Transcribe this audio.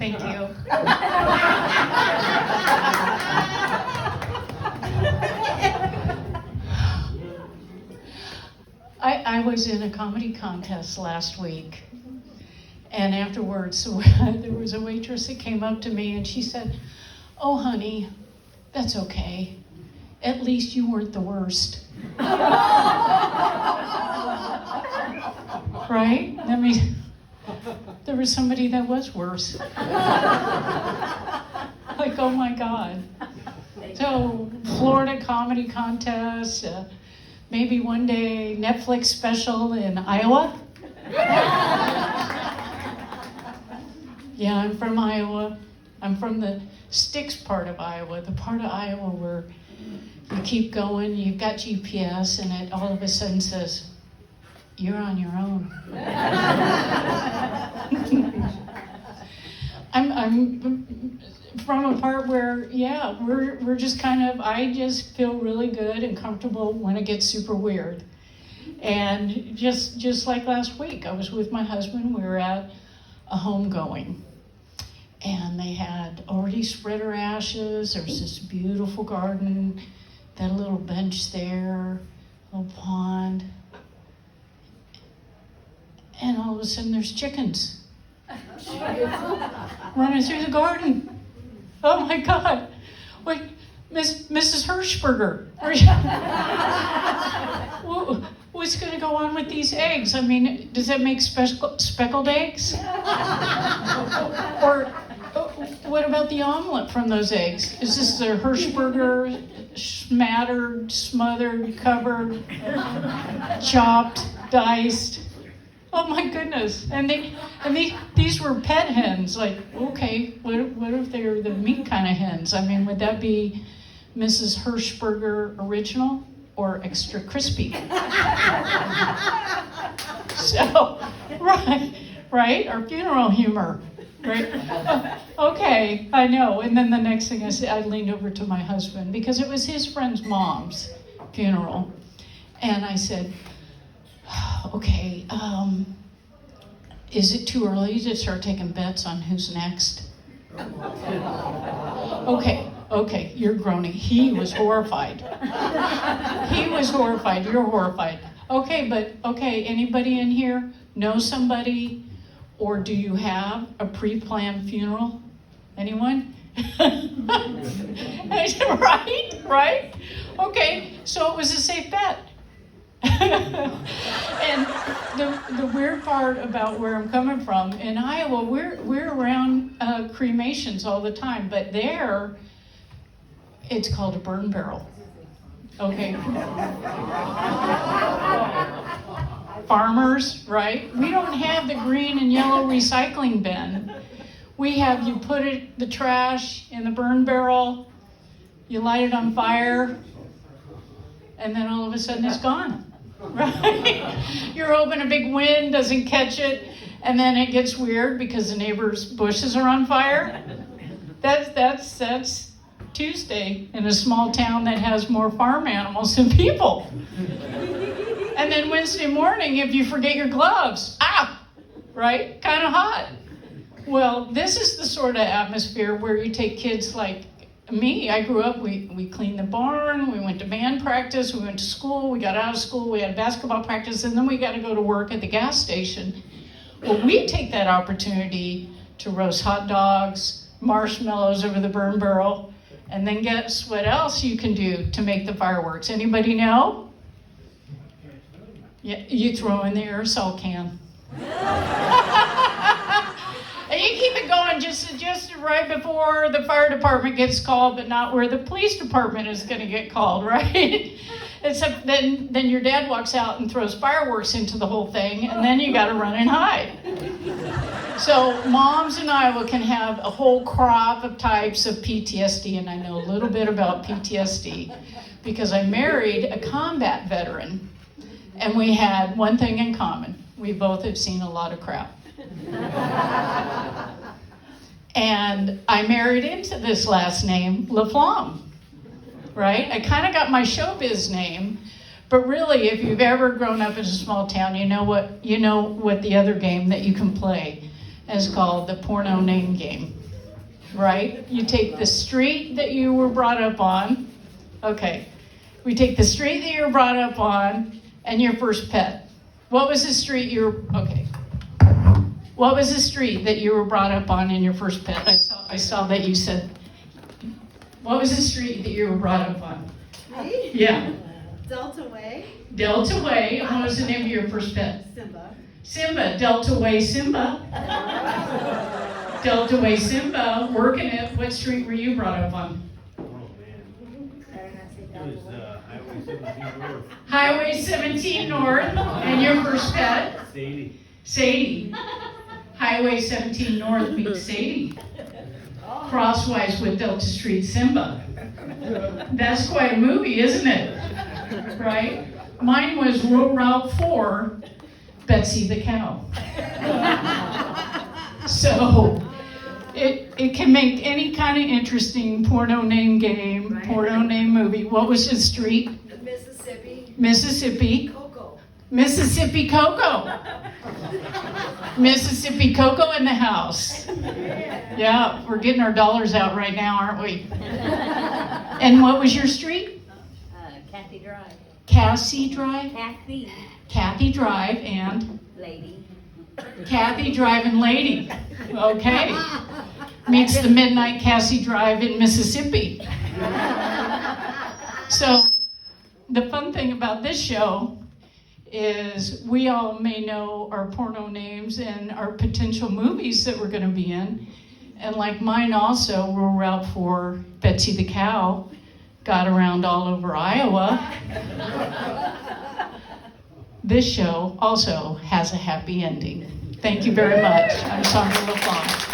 Thank you. I was in a comedy contest last week, and afterwards there was a waitress that came up to me and she said, "Oh, honey, that's okay. At least you weren't the worst." Right? I mean, there was somebody that was worse. Like, oh my God. So, Florida comedy contest, maybe one day Netflix special in Iowa. Yeah, I'm from Iowa. I'm from the sticks part of Iowa, the part of Iowa where you keep going, you've got GPS, and it all of a sudden says, "You're on your own." I'm from a part where, yeah, we're just kind of, I just feel really good and comfortable when it gets super weird. And just like last week, I was with my husband, we were at a homegoing. And they had already spread her ashes, there was this beautiful garden, that little bench there, a little pond. And all of a sudden there's chickens running through the garden. Oh my God. Wait, Mrs. Hershberger, what's going to go on with these eggs? I mean, does that make speckled eggs? Or what about the omelet from those eggs? Is this the Hershberger smattered, smothered, covered, chopped, diced? Oh my goodness! And these were pet hens. Like, okay, what if they're the meat kind of hens? I mean, would that be Mrs. Hershberger original or extra crispy? So, right, our funeral humor, right? Okay, I know. And then the next thing I leaned over to my husband because it was his friend's mom's funeral, and I said, "Okay, is it too early to start taking bets on who's next?" Okay, you're groaning. He was horrified. He was horrified. You're horrified. Okay, anybody in here know somebody, or do you have a pre-planned funeral? Anyone? Right? Okay, so it was a safe bet. And the weird part about where I'm coming from, in Iowa, we're around cremations all the time, but there, it's called a burn barrel. Okay. Farmers, right? We don't have the green and yellow recycling bin. We have, you put the trash in the burn barrel, you light it on fire, and then all of a sudden it's gone. Right? You're hoping a big wind doesn't catch it, and then it gets weird because the neighbor's bushes are on fire. That's Tuesday in a small town that has more farm animals than people. And then Wednesday morning, if you forget your gloves, right? Kind of hot. Well, this is the sort of atmosphere where you take kids like me. I grew up, we cleaned the barn, we went to band practice, we went to school, we got out of school, we had basketball practice, and then we got to go to work at the gas station. Well, we take that opportunity to roast hot dogs, marshmallows over the burn barrel, and then guess what else you can do to make the fireworks? Anybody know? Yeah, you throw in the aerosol can. And you keep it going just right before the fire department gets called, but not where the police department is going to get called, right? Except then your dad walks out and throws fireworks into the whole thing, and then you got to run and hide. So moms in Iowa can have a whole crop of types of PTSD, and I know a little bit about PTSD because I married a combat veteran, and we had one thing in common. We both have seen a lot of crap. And I married into this last name, LaFlamme, right? I kind of got my showbiz name, but really, if you've ever grown up in a small town, you know what the other game that you can play and it's called the Porno Name Game, right? You take the street that you were brought up on. Okay, we take the street that you were brought up on and your first pet. What was the street you were, okay. What was the street that you were brought up on in your first pet? I saw that you said, what was the street that you were brought up on? Me? Yeah. Delta Way. Delta Way. And what was the name of your first pet? Simba. Simba. Delta Way Simba. Delta Way Simba. Working it. What street were you brought up on? Oh, man. It was Highway 17 North. Highway 17 North. And your first pet? Sadie. Sadie. Highway 17 North meets Sadie. Crosswise with Delta Street Simba. That's quite a movie, isn't it? Right? Mine was Route 4, Betsy the Cow. So it can make any kind of interesting porno name game, porno name movie. What was the street? Mississippi. Mississippi. Cocoa. Mississippi Cocoa. Mississippi Cocoa in the house. Yeah, we're getting our dollars out right now, aren't we? And what was your street? Kathy Drive. Cassie Drive? Kathy. Kathy Drive and Lady. Kathy Drive and Lady. Okay. Meets the Midnight Cassie Drive in Mississippi. So the fun thing about this show is we all may know our porno names and our potential movies that we're going to be in. And like mine also, Rural Route 4, Betsy the Cow, got around all over Iowa. This show also has a happy ending. Thank you very much. I'm Sandra LaFlamme.